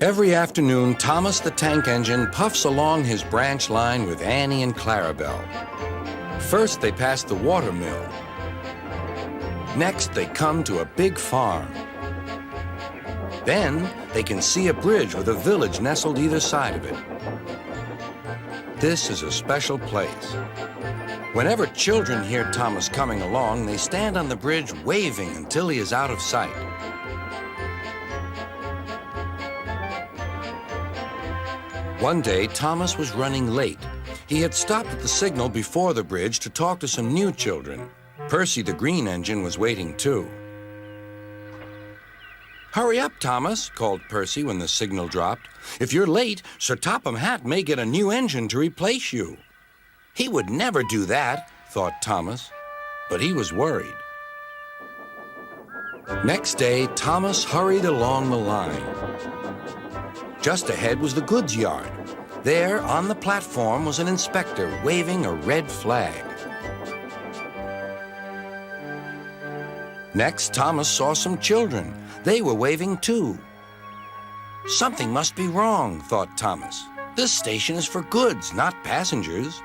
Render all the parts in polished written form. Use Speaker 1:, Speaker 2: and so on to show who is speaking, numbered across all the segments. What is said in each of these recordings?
Speaker 1: Every afternoon, Thomas the tank engine puffs along his branch line with Annie and Clarabelle. First, they pass the water mill. Next, they come to a big farm. Then, they can see a bridge with a village nestled either side of it. This is a special place. Whenever children hear Thomas coming along, they stand on the bridge waving until he is out of sight. One day, Thomas was running late. He had stopped at the signal before the bridge to talk to some new children. Percy the green engine was waiting too. "Hurry up, Thomas," called Percy when the signal dropped. "If you're late, Sir Topham Hatt may get a new engine to replace you." He would never do that, thought Thomas, but he was worried. Next day, Thomas hurried along the line. Just ahead was the goods yard. There, on the platform, was an inspector waving a red flag. Next, Thomas saw some children. They were waving too. Something must be wrong, thought Thomas. This station is for goods, not passengers.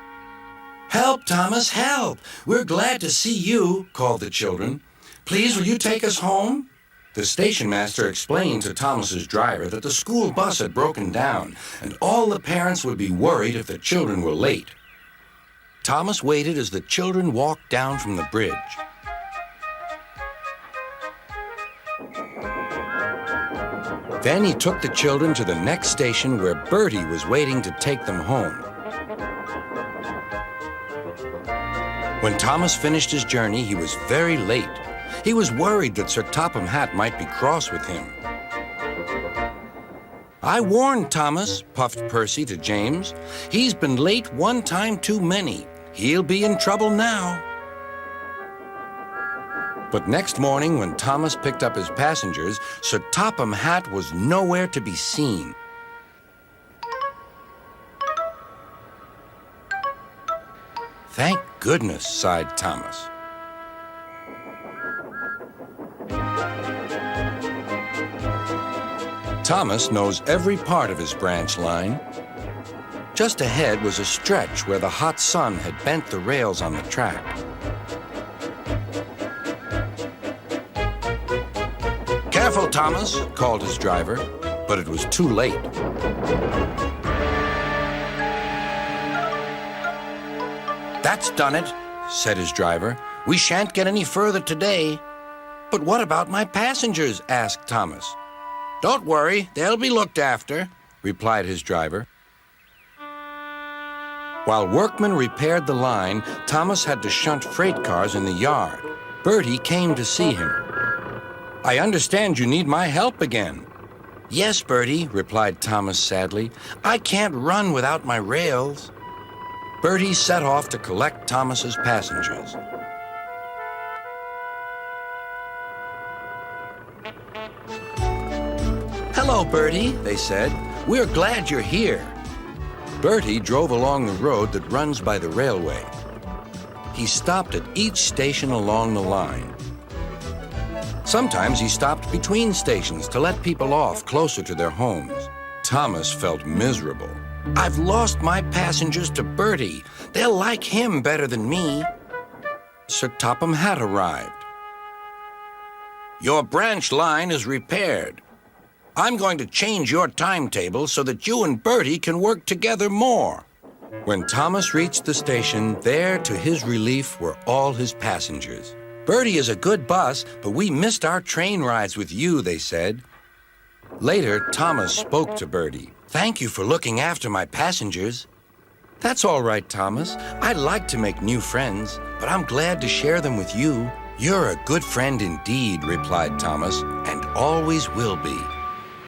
Speaker 1: "Help, Thomas, help! We're glad to see you," called the children. "Please, will you take us home?" The station master explained to Thomas's driver that the school bus had broken down and all the parents would be worried if the children were late. Thomas waited as the children walked down from the bridge. Then he took the children to the next station where Bertie was waiting to take them home. When Thomas finished his journey, he was very late. He was worried that Sir Topham Hatt might be cross with him. "I warned Thomas," puffed Percy to James. "He's been late one time too many. He'll be in trouble now." But next morning, when Thomas picked up his passengers, Sir Topham Hatt was nowhere to be seen. "Thank goodness," sighed Thomas. Thomas knows every part of his branch line. Just ahead was a stretch where the hot sun had bent the rails on the track. "Careful, Thomas," called his driver, but it was too late. "That's done it," said his driver. "We shan't get any further today." "But what about my passengers?" asked Thomas. "Don't worry, they'll be looked after," replied his driver. While workmen repaired the line, Thomas had to shunt freight cars in the yard. Bertie came to see him. "I understand you need my help again." "Yes, Bertie," replied Thomas sadly. "I can't run without my rails." Bertie set off to collect Thomas's passengers. "Hello, Bertie," they said. "We're glad you're here." Bertie drove along the road that runs by the railway. He stopped at each station along the line. Sometimes he stopped between stations to let people off closer to their homes. Thomas felt miserable. "I've lost my passengers to Bertie. They'll like him better than me." Sir Topham Hatt arrived. "Your branch line is repaired. I'm going to change your timetable so that you and Bertie can work together more." When Thomas reached the station, there, to his relief, were all his passengers. "Bertie is a good bus, but we missed our train rides with you," they said. Later, Thomas spoke to Bertie. "Thank you for looking after my passengers." "That's all right, Thomas. I like to make new friends, but I'm glad to share them with you." "You're a good friend indeed," replied Thomas, "and always will be."